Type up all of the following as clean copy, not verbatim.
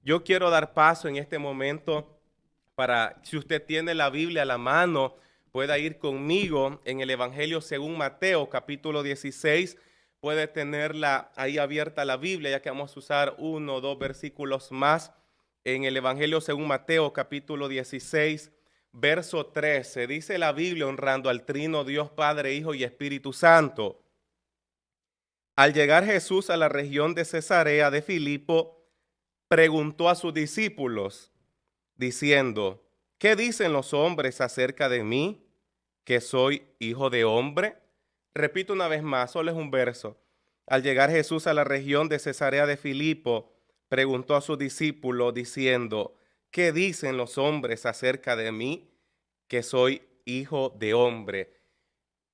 Yo quiero dar paso en este momento para, si usted tiene la Biblia a la mano, pueda ir conmigo en el Evangelio según Mateo, capítulo 16. Puede tenerla ahí abierta la Biblia, ya que vamos a usar uno o dos versículos más en el Evangelio según Mateo, capítulo 16, verso 13. Dice la Biblia, honrando al Trino Dios, Padre, Hijo y Espíritu Santo. Al llegar Jesús a la región de Cesarea de Filipo, preguntó a sus discípulos, diciendo, ¿qué dicen los hombres acerca de mí, que soy hijo de hombre? Repito una vez más, solo es un verso. Al llegar Jesús a la región de Cesarea de Filipo, preguntó a sus discípulos, diciendo, ¿qué dicen los hombres acerca de mí, que soy hijo de hombre?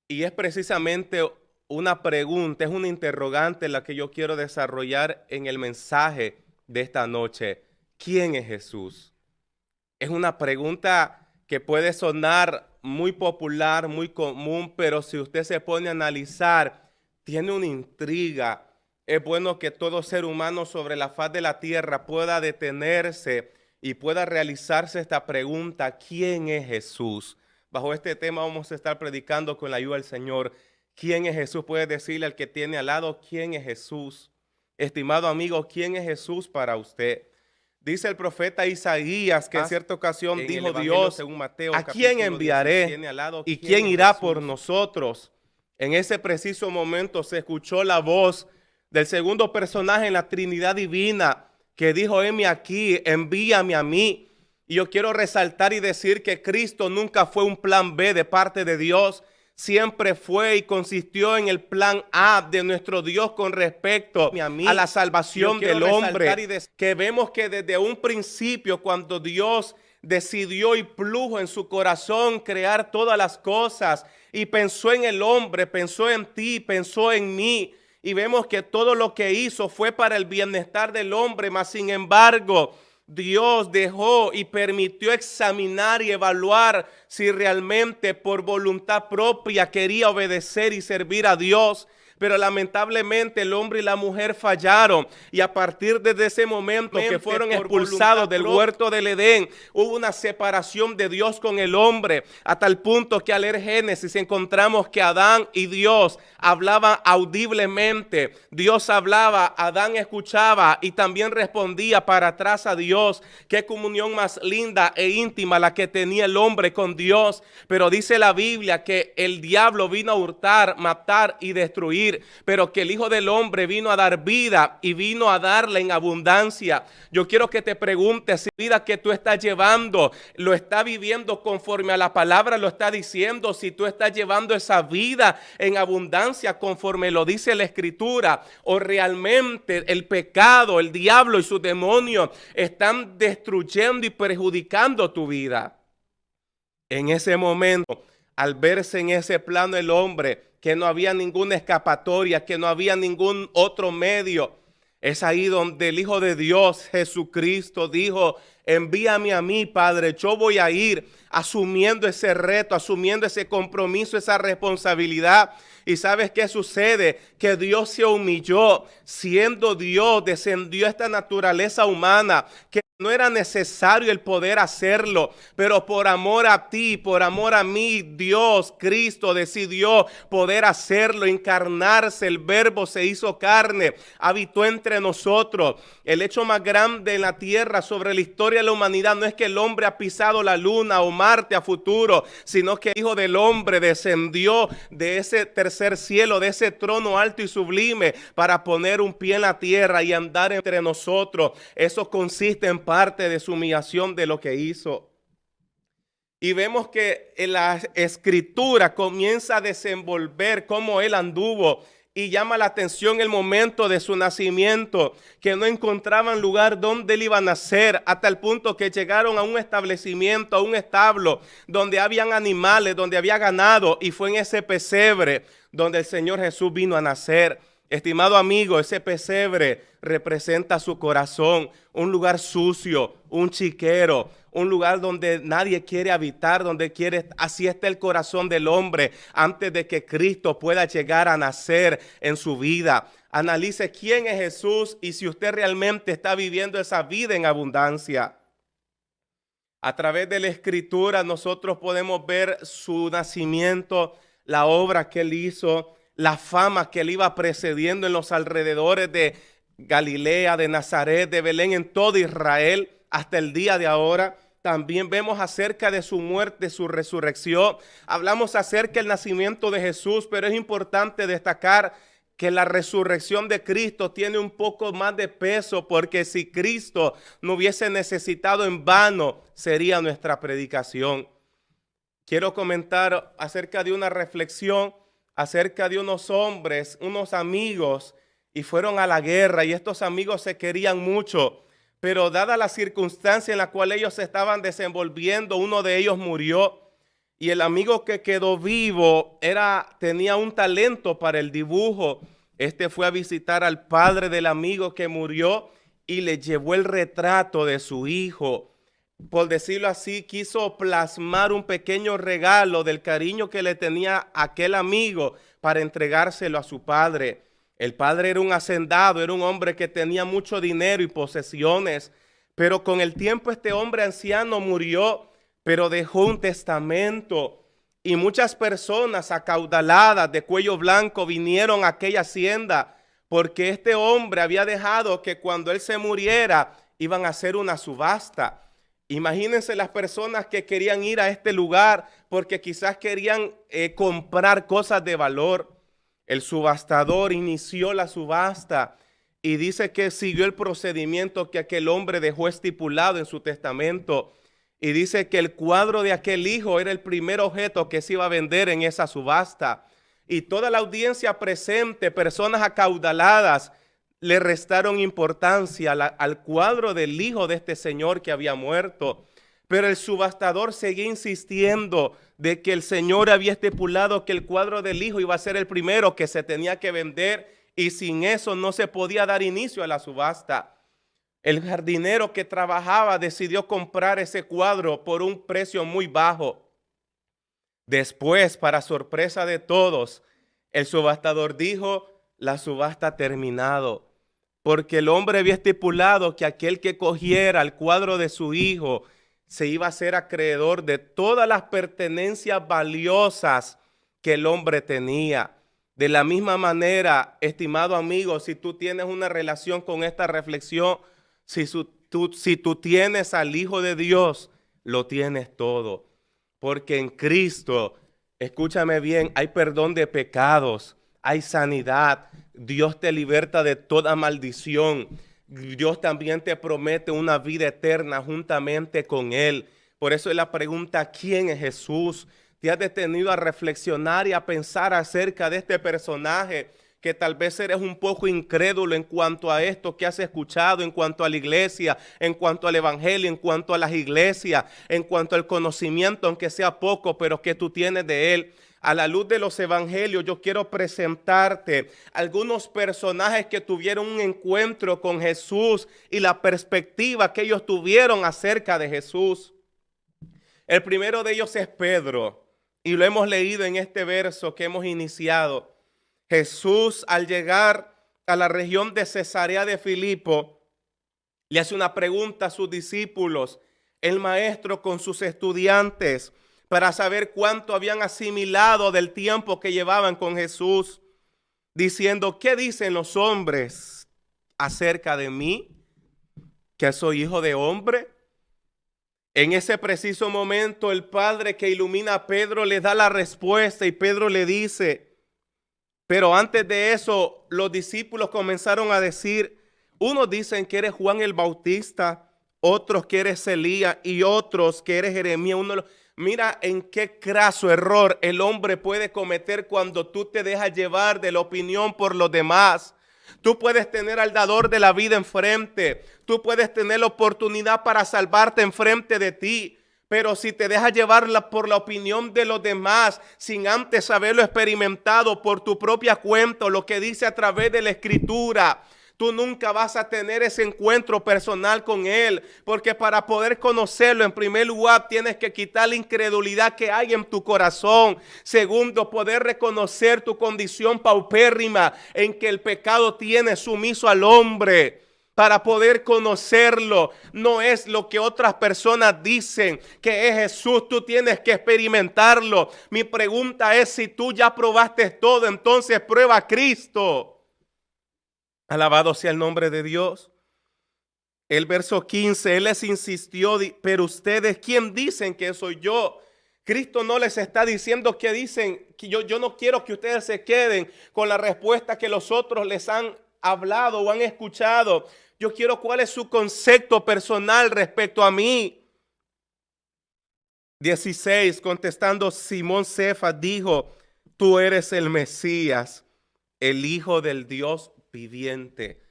Y es precisamente una pregunta, es una interrogante la que yo quiero desarrollar en el mensaje de esta noche. ¿Quién es Jesús? Es una pregunta que puede sonar muy popular, muy común, pero si usted se pone a analizar, tiene una intriga. Es bueno que todo ser humano sobre la faz de la tierra pueda detenerse y pueda realizarse esta pregunta: ¿quién es Jesús? Bajo este tema vamos a estar predicando con la ayuda del Señor. ¿Quién es Jesús? Puede decirle al que tiene al lado, ¿quién es Jesús? Estimado amigo, ¿quién es Jesús para usted? Dice el profeta Isaías que en cierta ocasión dijo Dios, según Mateo, ¿a quién enviaré y quién irá por nosotros? En ese preciso momento se escuchó la voz del segundo personaje en la Trinidad Divina que dijo, heme aquí, envíame a mí. Y yo quiero resaltar y decir que Cristo nunca fue un plan B de parte de Dios. Siempre fue y consistió en el plan A de nuestro Dios con respecto a la salvación del hombre. Que vemos que desde un principio, cuando Dios decidió y plujo en su corazón crear todas las cosas y pensó en el hombre, pensó en ti, pensó en mí, y vemos que todo lo que hizo fue para el bienestar del hombre, mas sin embargo Dios dejó y permitió examinar y evaluar si realmente por voluntad propia quería obedecer y servir a Dios. Pero lamentablemente el hombre y la mujer fallaron, y a partir de ese momento que fueron expulsados del huerto del Edén, hubo una separación de Dios con el hombre, a tal punto que al leer Génesis encontramos que Adán y Dios hablaban audiblemente. Dios hablaba, Adán escuchaba y también respondía para atrás a Dios. Qué comunión más linda e íntima la que tenía el hombre con Dios. Pero dice la Biblia que el diablo vino a hurtar, matar y destruir, pero que el Hijo del Hombre vino a dar vida y vino a darla en abundancia. Yo quiero que te preguntes si la vida que tú estás llevando lo está viviendo conforme a la palabra, lo está diciendo, si tú estás llevando esa vida en abundancia conforme lo dice la Escritura, o realmente el pecado, el diablo y sus demonios están destruyendo y perjudicando tu vida. En ese momento, al verse en ese plano el hombre, que no había ninguna escapatoria, que no había ningún otro medio, es ahí donde el Hijo de Dios, Jesucristo, dijo, envíame a mí, Padre, yo voy a ir, asumiendo ese reto, asumiendo ese compromiso, esa responsabilidad. ¿Y sabes qué sucede? Que Dios se humilló, siendo Dios, descendió a esta naturaleza humana, que no era necesario el poder hacerlo, pero por amor a ti, por amor a mí, Dios, Cristo, decidió poder hacerlo, encarnarse. El Verbo se hizo carne, habitó entre nosotros. El hecho más grande en la tierra sobre la historia de la humanidad no es que el hombre ha pisado la luna o Marte a futuro, sino que el Hijo del Hombre descendió de ese tercer cielo, de ese trono alto y sublime, para poner un pie en la tierra y andar entre nosotros. Eso consiste en parte de su humillación de lo que hizo. Y vemos que en la Escritura comienza a desenvolver cómo él anduvo, y llama la atención el momento de su nacimiento, que no encontraban lugar donde él iba a nacer, hasta el punto que llegaron a un establecimiento, a un establo, donde habían animales, donde había ganado, y fue en ese pesebre donde el Señor Jesús vino a nacer. Estimado amigo, ese pesebre representa su corazón, un lugar sucio, un chiquero, un lugar donde nadie quiere habitar, así está el corazón del hombre antes de que Cristo pueda llegar a nacer en su vida. Analice quién es Jesús y si usted realmente está viviendo esa vida en abundancia. A través de la Escritura nosotros podemos ver su nacimiento, la obra que él hizo, la fama que él iba precediendo en los alrededores de Galilea, de Nazaret, de Belén, en todo Israel, hasta el día de ahora. También vemos acerca de su muerte, su resurrección. Hablamos acerca del nacimiento de Jesús, pero es importante destacar que la resurrección de Cristo tiene un poco más de peso, porque si Cristo no hubiese necesitado, en vano sería nuestra predicación. Quiero comentar acerca de una reflexión acerca de unos hombres, unos amigos, y fueron a la guerra, y estos amigos se querían mucho, pero dada la circunstancia en la cual ellos se estaban desenvolviendo, uno de ellos murió, y el amigo que quedó vivo tenía un talento para el dibujo. Este fue a visitar al padre del amigo que murió y le llevó el retrato de su hijo. Por decirlo así, quiso plasmar un pequeño regalo del cariño que le tenía aquel amigo para entregárselo a su padre. El padre era un hacendado, era un hombre que tenía mucho dinero y posesiones, pero con el tiempo este hombre anciano murió, pero dejó un testamento, y muchas personas acaudaladas de cuello blanco vinieron a aquella hacienda, porque este hombre había dejado que cuando él se muriera iban a hacer una subasta. Imagínense las personas que querían ir a este lugar porque quizás querían comprar cosas de valor. El subastador inició la subasta y dice que siguió el procedimiento que aquel hombre dejó estipulado en su testamento. Y dice que el cuadro de aquel hijo era el primer objeto que se iba a vender en esa subasta. Y toda la audiencia presente, personas acaudaladas, le restaron importancia al cuadro del hijo de este señor que había muerto. Pero el subastador seguía insistiendo de que el Señor había estipulado que el cuadro del hijo iba a ser el primero que se tenía que vender, y sin eso no se podía dar inicio a la subasta. El jardinero que trabajaba decidió comprar ese cuadro por un precio muy bajo. Después, para sorpresa de todos, el subastador dijo: la subasta ha terminado, porque el hombre había estipulado que aquel que cogiera el cuadro de su hijo se iba a ser acreedor de todas las pertenencias valiosas que el hombre tenía. De la misma manera, estimado amigo, si tú tienes una relación con esta reflexión, si tú tienes al Hijo de Dios, lo tienes todo. Porque en Cristo, escúchame bien, hay perdón de pecados, hay sanidad. Dios te liberta de toda maldición. Dios también te promete una vida eterna juntamente con Él. Por eso es la pregunta: ¿quién es Jesús? ¿Te has detenido a reflexionar y a pensar acerca de este personaje? Que tal vez eres un poco incrédulo en cuanto a esto que has escuchado, en cuanto a la iglesia, en cuanto al evangelio, en cuanto a las iglesias, en cuanto al conocimiento, aunque sea poco, pero que tú tienes de Él. A la luz de los evangelios, yo quiero presentarte algunos personajes que tuvieron un encuentro con Jesús y la perspectiva que ellos tuvieron acerca de Jesús. El primero de ellos es Pedro, y lo hemos leído en este verso que hemos iniciado. Jesús, al llegar a la región de Cesarea de Filipo, le hace una pregunta a sus discípulos, el maestro con sus estudiantes, para saber cuánto habían asimilado del tiempo que llevaban con Jesús, diciendo: ¿qué dicen los hombres acerca de mí? ¿Que soy hijo de hombre? En ese preciso momento, el Padre que ilumina a Pedro le da la respuesta, y Pedro le dice, pero antes de eso, los discípulos comenzaron a decir: unos dicen que eres Juan el Bautista, otros que eres Elías y otros que eres Jeremías. Mira en qué craso error el hombre puede cometer cuando tú te dejas llevar de la opinión por los demás. Tú puedes tener al dador de la vida enfrente, tú puedes tener la oportunidad para salvarte enfrente de ti, Pero si te dejas llevar por la opinión de los demás, sin antes haberlo experimentado por tu propia cuenta, lo que dice a través de la Escritura, tú nunca vas a tener ese encuentro personal con Él. Porque para poder conocerlo, en primer lugar, tienes que quitar la incredulidad que hay en tu corazón. Segundo, poder reconocer tu condición paupérrima en que el pecado tiene sumiso al hombre. Para poder conocerlo, no es lo que otras personas dicen que es Jesús, tú tienes que experimentarlo. Mi pregunta es, si tú ya probaste todo, entonces prueba a Cristo. Alabado sea el nombre de Dios. El verso 15, Él les insistió, pero ustedes, ¿quién dicen que soy yo? Cristo no les está diciendo que dicen, que yo no quiero que ustedes se queden con la respuesta que los otros les han hablado o han escuchado. Yo quiero cuál es su concepto personal respecto a mí. 16, contestando Simón Cefas dijo, tú eres el Mesías, el Hijo del Dios viviente.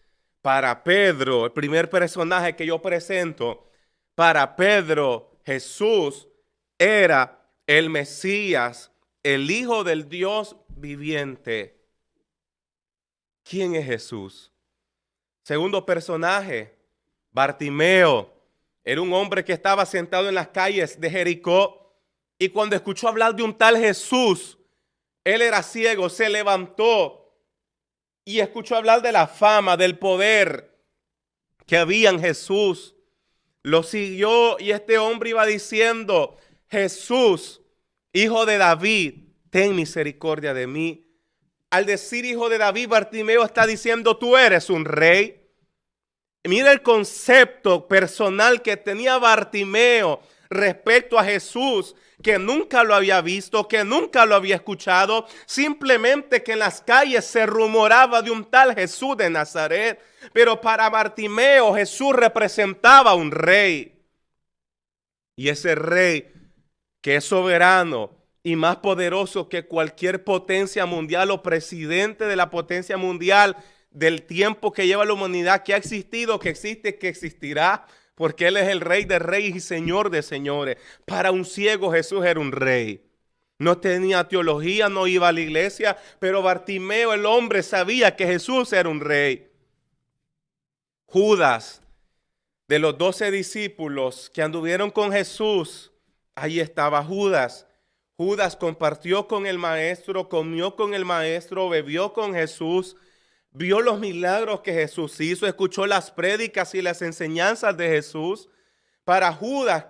Para Pedro, el primer personaje que yo presento, para Pedro, Jesús era el Mesías, el Hijo del Dios viviente. ¿Quién es Jesús? Segundo personaje, Bartimeo, era un hombre que estaba sentado en las calles de Jericó y cuando escuchó hablar de un tal Jesús, él era ciego, se levantó y escuchó hablar de la fama, del poder que había en Jesús. Lo siguió y este hombre iba diciendo, Jesús, hijo de David, ten misericordia de mí. Al decir hijo de David, Bartimeo está diciendo, tú eres un rey. Mira el concepto personal que tenía Bartimeo respecto a Jesús, que nunca lo había visto, que nunca lo había escuchado, simplemente que en las calles se rumoraba de un tal Jesús de Nazaret. Pero para Bartimeo Jesús representaba a un rey. Y ese rey que es soberano y más poderoso que cualquier potencia mundial o presidente de la potencia mundial del tiempo que lleva la humanidad, que ha existido, que existe, que existirá, porque Él es el Rey de reyes y Señor de señores. Para un ciego Jesús era un rey. No tenía teología, no iba a la iglesia, pero Bartimeo, el hombre, sabía que Jesús era un rey. Judas, de los 12 discípulos que anduvieron con Jesús, ahí estaba Judas. Judas compartió con el maestro, comió con el maestro, bebió con Jesús, vio los milagros que Jesús hizo, escuchó las prédicas y las enseñanzas de Jesús. Para Judas,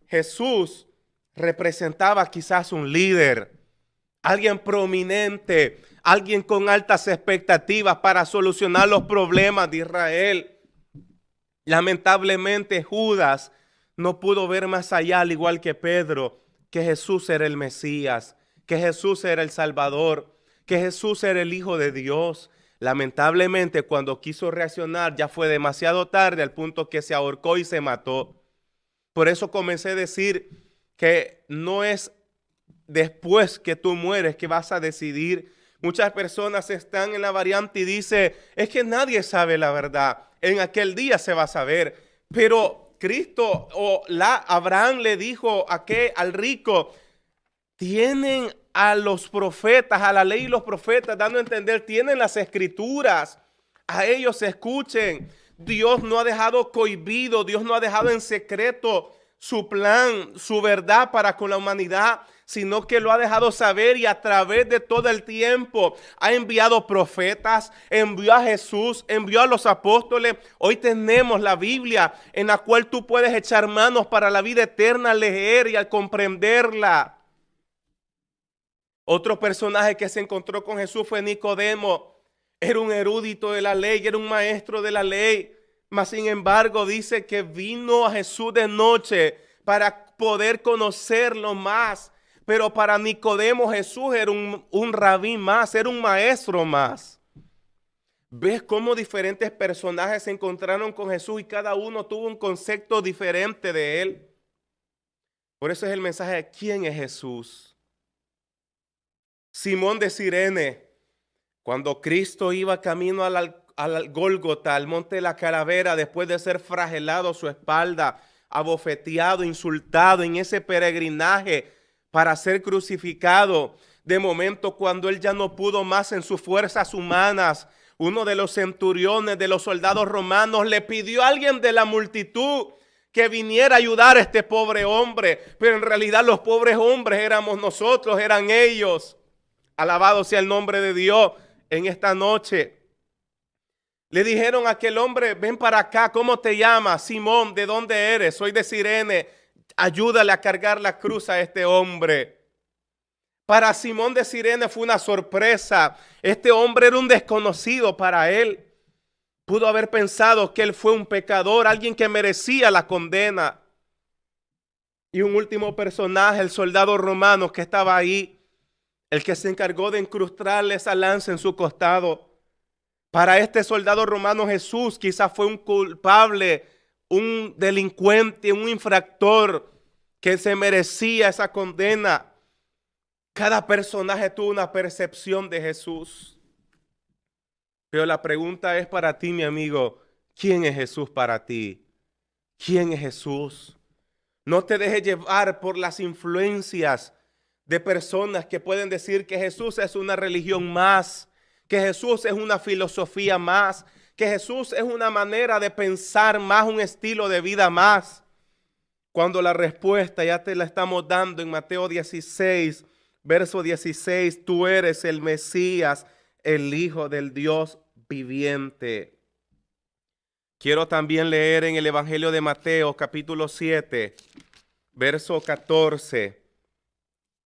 Jesús representaba quizás un líder, alguien prominente, alguien con altas expectativas para solucionar los problemas de Israel. Lamentablemente, Judas no pudo ver más allá, al igual que Pedro, que Jesús era el Mesías, que Jesús era el Salvador, que Jesús era el Hijo de Dios. Lamentablemente, cuando quiso reaccionar, ya fue demasiado tarde, al punto que se ahorcó y se mató. Por eso comencé a decir que no es después que tú mueres que vas a decidir. Muchas personas están en la variante y dicen, es que nadie sabe la verdad. En aquel día se va a saber. Pero Cristo Abraham le dijo al rico, tienen a los profetas, a la ley y los profetas, dando a entender, tienen las escrituras, a ellos escuchen. Dios no ha dejado cohibido, Dios no ha dejado en secreto su plan, su verdad para con la humanidad, sino que lo ha dejado saber y a través de todo el tiempo ha enviado profetas, envió a Jesús, envió a los apóstoles. Hoy tenemos la Biblia en la cual tú puedes echar manos para la vida eterna, al leer y al comprenderla. Otro personaje que se encontró con Jesús fue Nicodemo. Era un erudito de la ley, era un maestro de la ley. Mas sin embargo dice que vino a Jesús de noche para poder conocerlo más. Pero para Nicodemo Jesús era un rabí más, era un maestro más. ¿Ves cómo diferentes personajes se encontraron con Jesús y cada uno tuvo un concepto diferente de él? Por eso es el mensaje de ¿quién es Jesús? Simón de Cirene, cuando Cristo iba camino al Gólgota, al monte de la calavera, después de ser flagelado su espalda, abofeteado, insultado en ese peregrinaje para ser crucificado. De momento, cuando él ya no pudo más en sus fuerzas humanas, uno de los centuriones, de los soldados romanos, le pidió a alguien de la multitud que viniera a ayudar a este pobre hombre. Pero en realidad los pobres hombres éramos nosotros, eran ellos. Alabado sea el nombre de Dios en esta noche. Le dijeron a aquel hombre: ven para acá, ¿cómo te llamas? Simón, ¿de dónde eres? Soy de Cirene, ayúdale a cargar la cruz a este hombre. Para Simón de Cirene fue una sorpresa. Este hombre era un desconocido para él. Pudo haber pensado que él fue un pecador, alguien que merecía la condena. Y un último personaje, el soldado romano que estaba ahí, el que se encargó de incrustarle esa lanza en su costado. Para este soldado romano, Jesús quizás fue un culpable, un delincuente, un infractor que se merecía esa condena. Cada personaje tuvo una percepción de Jesús. Pero la pregunta es para ti, mi amigo: ¿quién es Jesús para ti? ¿Quién es Jesús? No te dejes llevar por las influencias de personas que pueden decir que Jesús es una religión más, que Jesús es una filosofía más, que Jesús es una manera de pensar más, un estilo de vida más. Cuando la respuesta ya te la estamos dando en Mateo 16, verso 16, tú eres el Mesías, el Hijo del Dios viviente. Quiero también leer en el Evangelio de Mateo, capítulo 7, verso 14.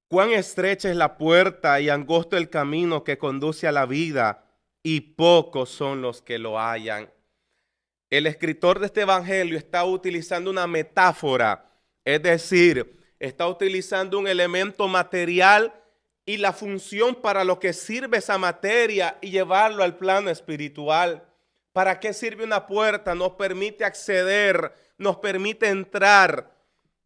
Cuán estrecha es la puerta y angosto el camino que conduce a la vida, y pocos son los que lo hallan. El escritor de este evangelio está utilizando una metáfora, es decir, está utilizando un elemento material y la función para lo que sirve esa materia y llevarlo al plano espiritual. ¿Para qué sirve una puerta? Nos permite acceder, nos permite entrar.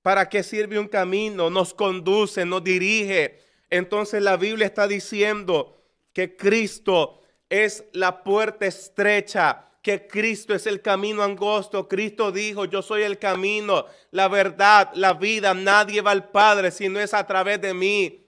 ¿Para qué sirve un camino? Nos conduce, nos dirige. Entonces la Biblia está diciendo que Cristo es la puerta estrecha, que Cristo es el camino angosto. Cristo dijo: yo soy el camino, la verdad, la vida. Nadie va al Padre si no es a través de mí.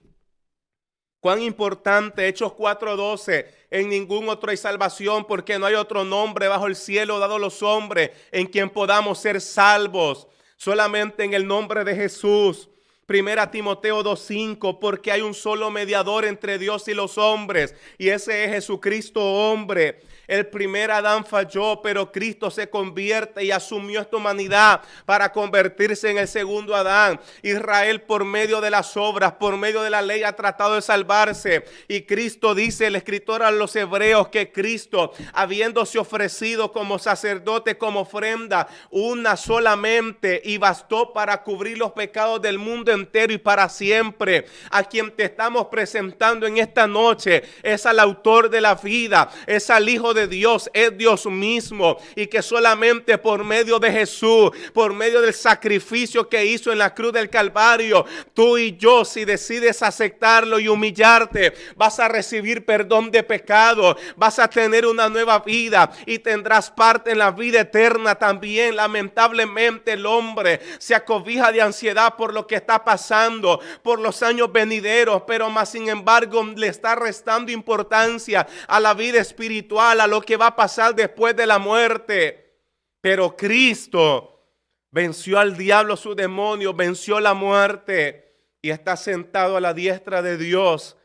Cuán importante, Hechos 4:12, en ningún otro hay salvación, porque no hay otro nombre bajo el cielo dado a los hombres en quien podamos ser salvos. Solamente en el nombre de Jesús. Primera Timoteo 2:5, porque hay un solo mediador entre Dios y los hombres, y ese es Jesucristo hombre. El primer Adán falló, pero Cristo se convierte y asumió esta humanidad para convertirse en el segundo Adán. Israel, por medio de las obras, por medio de la ley, ha tratado de salvarse. Y Cristo, dice el escritor a los hebreos, que Cristo, habiéndose ofrecido como sacerdote, como ofrenda, una solamente, y bastó para cubrir los pecados del mundo entero y para siempre. A quien te estamos presentando en esta noche es al autor de la vida, es al Hijo de Dios, es Dios mismo, y que solamente por medio de Jesús, por medio del sacrificio que hizo en la cruz del Calvario, tú y yo, si decides aceptarlo y humillarte, vas a recibir perdón de pecado, vas a tener una nueva vida y tendrás parte en la vida eterna también. Lamentablemente el hombre se acobija de ansiedad por lo que está pasando, por los años venideros, pero más sin embargo le está restando importancia a la vida espiritual, a lo que va a pasar después de la muerte. Pero Cristo venció al diablo, su demonio, venció la muerte y está sentado a la diestra de Dios,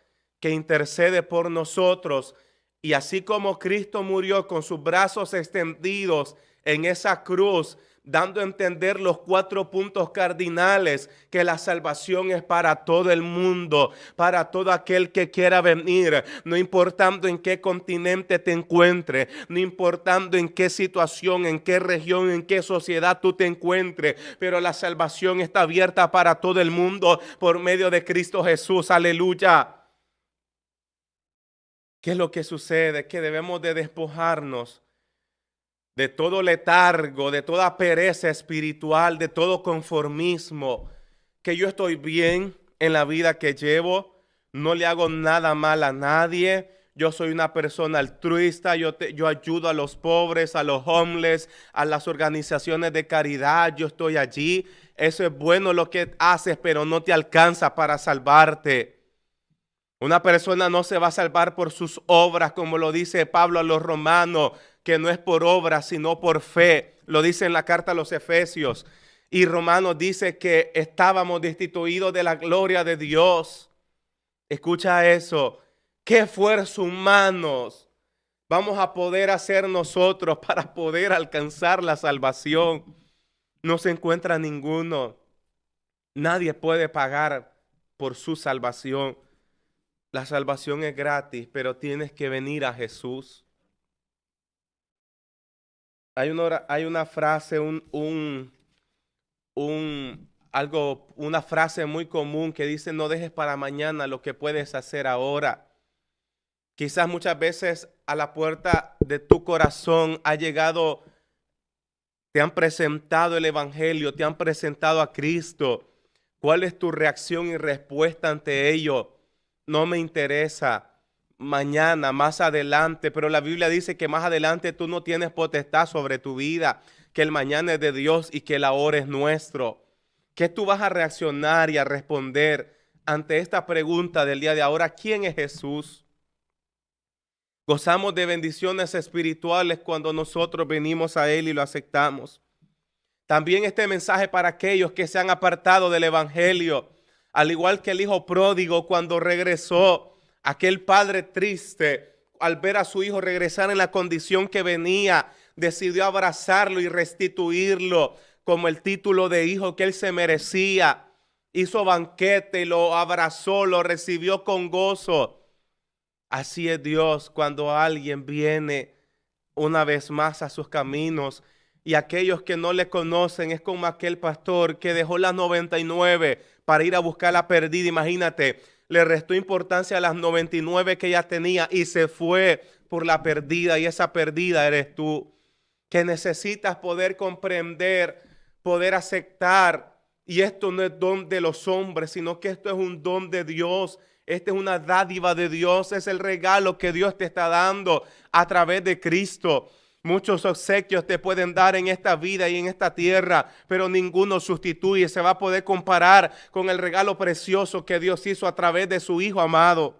que intercede por nosotros. Y así como Cristo murió con sus brazos extendidos en esa cruz, dando a entender los 4 puntos cardinales, que la salvación es para todo el mundo, para todo aquel que quiera venir, no importando en qué continente te encuentres, no importando en qué situación, en qué región, en qué sociedad tú te encuentres, pero la salvación está abierta para todo el mundo por medio de Cristo Jesús. Aleluya. ¿Qué es lo que sucede? Que debemos de despojarnos de todo letargo, de toda pereza espiritual, de todo conformismo, que yo estoy bien en la vida que llevo, no le hago nada mal a nadie, yo soy una persona altruista, yo ayudo a los pobres, a los homeless, a las organizaciones de caridad, yo estoy allí. Eso es bueno lo que haces, pero no te alcanza para salvarte. Una persona no se va a salvar por sus obras, como lo dice Pablo a los romanos, que no es por obras, sino por fe. Lo dice en la carta a los Efesios. Y Romanos dice que estábamos destituidos de la gloria de Dios. Escucha eso. ¿Qué esfuerzos humanos vamos a poder hacer nosotros para poder alcanzar la salvación? No se encuentra ninguno. Nadie puede pagar por su salvación. La salvación es gratis, pero tienes que venir a Jesús. Hay una frase, una frase muy común que dice: no dejes para mañana lo que puedes hacer ahora. Quizás muchas veces a la puerta de tu corazón ha llegado, te han presentado el Evangelio, te han presentado a Cristo. ¿Cuál es tu reacción y respuesta ante ello? No me interesa, mañana, más adelante, pero la Biblia dice que más adelante tú no tienes potestad sobre tu vida, que el mañana es de Dios y que el ahora es nuestro. ¿Qué tú vas a reaccionar y a responder ante esta pregunta del día de ahora? ¿Quién es Jesús? Gozamos de bendiciones espirituales cuando nosotros venimos a Él y lo aceptamos. También este mensaje para aquellos que se han apartado del Evangelio, al igual que el hijo pródigo cuando regresó, aquel padre triste al ver a su hijo regresar en la condición que venía, decidió abrazarlo y restituirlo como el título de hijo que él se merecía. Hizo banquete, lo abrazó, lo recibió con gozo. Así es Dios cuando alguien viene una vez más a sus caminos, y aquellos que no le conocen es como aquel pastor que dejó las 99 para ir a buscar la perdida. Imagínate, le restó importancia a las 99 que ya tenía y se fue por la perdida, y esa perdida eres tú, que necesitas poder comprender, poder aceptar. Y esto no es don de los hombres, sino que esto es un don de Dios. Esta es una dádiva de Dios, es el regalo que Dios te está dando a través de Cristo. Muchos obsequios te pueden dar en esta vida y en esta tierra, pero ninguno sustituye, se va a poder comparar con el regalo precioso que Dios hizo a través de su Hijo amado.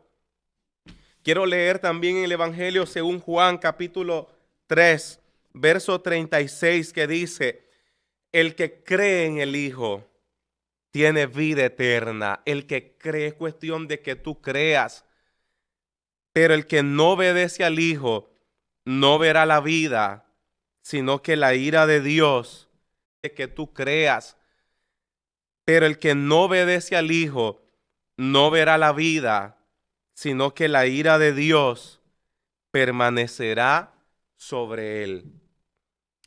Quiero leer también en el Evangelio según Juan, capítulo 3, verso 36, que dice: el que cree en el Hijo tiene vida eterna. El que cree, es cuestión de que tú creas. Pero el que no obedece al Hijo no verá la vida, sino que la ira de Dios, de que tú creas. Pero el que no obedece al Hijo no verá la vida, sino que la ira de Dios permanecerá sobre él.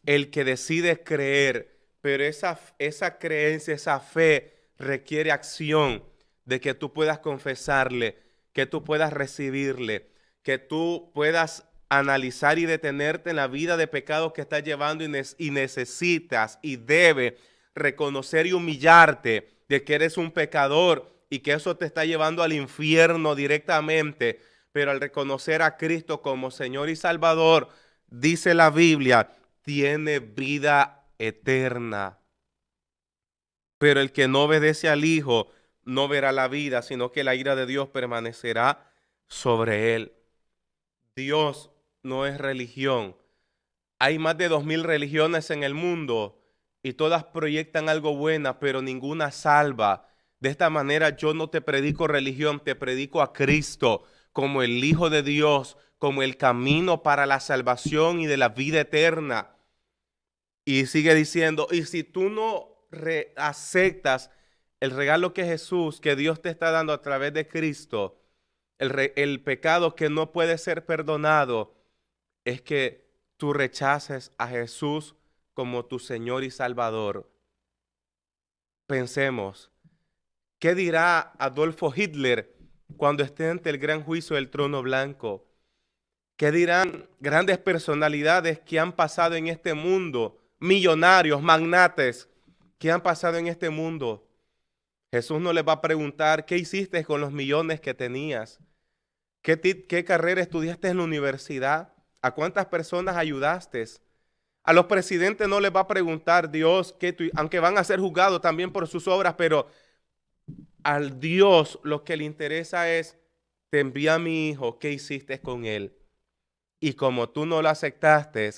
El que decide creer, pero esa creencia, esa fe requiere acción, de que tú puedas confesarle, que tú puedas recibirle, que tú puedas analizar y detenerte en la vida de pecado que estás llevando, y necesitas y debes reconocer y humillarte de que eres un pecador y que eso te está llevando al infierno directamente. Pero al reconocer a Cristo como Señor y Salvador, dice la Biblia, tiene vida eterna. Pero el que no obedece al Hijo no verá la vida, sino que la ira de Dios permanecerá sobre él. Dios no es religión. Hay más de 2000 religiones en el mundo y todas proyectan algo bueno, pero ninguna salva. De esta manera yo no te predico religión, te predico a Cristo como el Hijo de Dios, como el camino para la salvación y de la vida eterna. Y sigue diciendo, y si tú no aceptas el regalo que Jesús, que Dios te está dando a través de Cristo, el pecado que no puede ser perdonado, es que tú rechaces a Jesús como tu Señor y Salvador. Pensemos, ¿qué dirá Adolfo Hitler cuando esté ante el gran juicio del trono blanco? ¿Qué dirán grandes personalidades que han pasado en este mundo? Millonarios, magnates que han pasado en este mundo. Jesús no les va a preguntar, ¿qué hiciste con los millones que tenías? ¿Qué carrera estudiaste en la universidad? ¿A cuántas personas ayudaste? A los presidentes no les va a preguntar Dios, aunque van a ser juzgados también por sus obras, pero al Dios lo que le interesa es, te envía a mi hijo, ¿qué hiciste con él? Y como tú no lo aceptaste,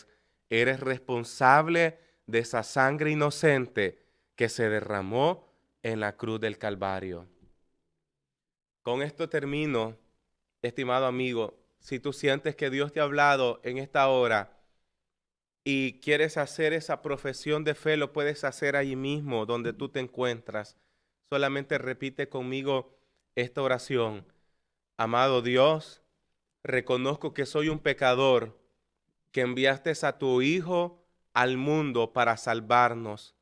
eres responsable de esa sangre inocente que se derramó en la cruz del Calvario. Con esto termino, estimado amigo. Si tú sientes que Dios te ha hablado en esta hora y quieres hacer esa profesión de fe, lo puedes hacer allí mismo donde tú te encuentras. Solamente repite conmigo esta oración. Amado Dios, reconozco que soy un pecador, que enviaste a tu Hijo al mundo para salvarnos.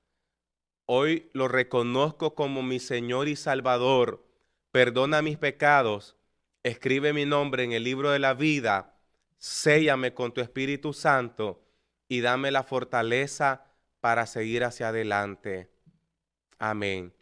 Hoy lo reconozco como mi Señor y Salvador. Perdona mis pecados. Escribe mi nombre en el libro de la vida. Séllame con tu Espíritu Santo y dame la fortaleza para seguir hacia adelante. Amén.